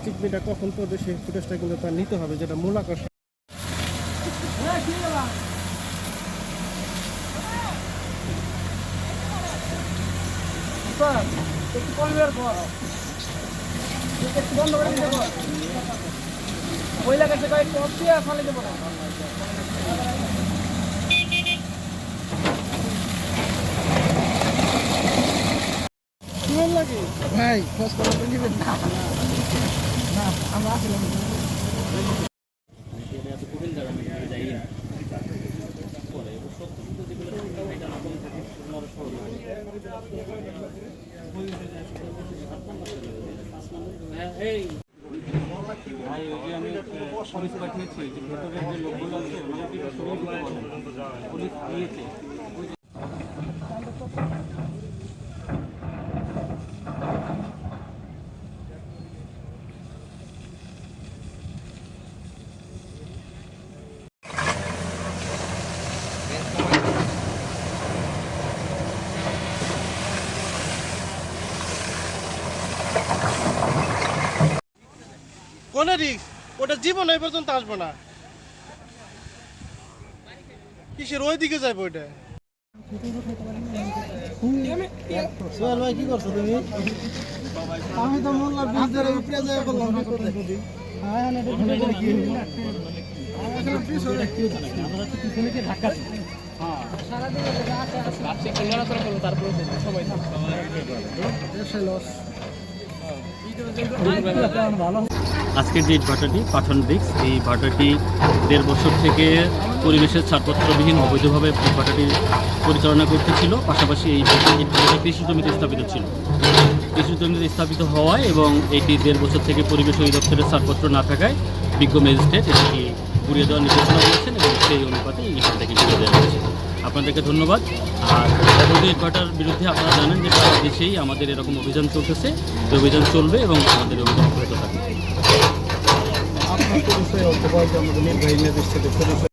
চিকমিটা কখন পড়বে সেই ফুটেজটা কিন্তু তার নিতে হবে, যেটা মূল আকর্ষণ। ভাই খোঁজ খবর নিবেন না, আমরা আসলাম পুলিশ পাঠিয়েছি, ভেতরের যে লোকগুলো আছে ওনাকে পুলিশ দিয়েছে। কোন রিস্ক? ওটা জীবন এই পর্যন্ত আসবো না। কিসের ওই দিকে যাইবো ওইটা? সোহেল ভাই কি করছো তুমি? আমি তো মোল্লার বিজদের উপরে যাই বললাম কি করতে দিই। হ্যাঁ না এটা ভিডিও করে কি হলো? আমরা পিছনে কি ঢাকা। হ্যাঁ সারা দিন আছে আপনি কল্যাণ করে বলো, তারপর সবাই দেশে লস। আজকের যে ভাটাটি পাঠান ব্রিক্স, এই ভাটাটি 1.5 বছর থেকে পরিবেশের ছাড়পত্রবিহীন অবৈধভাবে ভাটাটি পরিচালনা করতেছিল। পাশাপাশি এই ভাটাটি কৃষি জমিতে স্থাপিত ছিল। কৃষি জমিতে স্থাপিত হওয়ায় এবং এটি 1.5 বছর থেকে পরিবেশ অধিদপ্তরের ছাড়পত্র না থাকায় বিজ্ঞ ম্যাজিস্ট্রেট এটি ঘুরিয়ে দেওয়ার নির্দেশনা দিয়েছেন এবং সেই অনুপাতে এই ভাটাকে ঘুরিয়ে দেওয়া হয়েছে। আপনাদেরকে ধন্যবাদ। আর অবৈধ ভাটার বিরুদ্ধে আপনারা জানেন যে সারা দেশেই আমাদের এরকম অভিযান চলতেছে, এই অভিযান চলবে এবং আমাদের অভিযান চলতে থাকবে। আপনার পরিচয় অল্প বয়সে আমাদের নির্বাহী ম্যাজিস্ট্রেটের পরিচয়।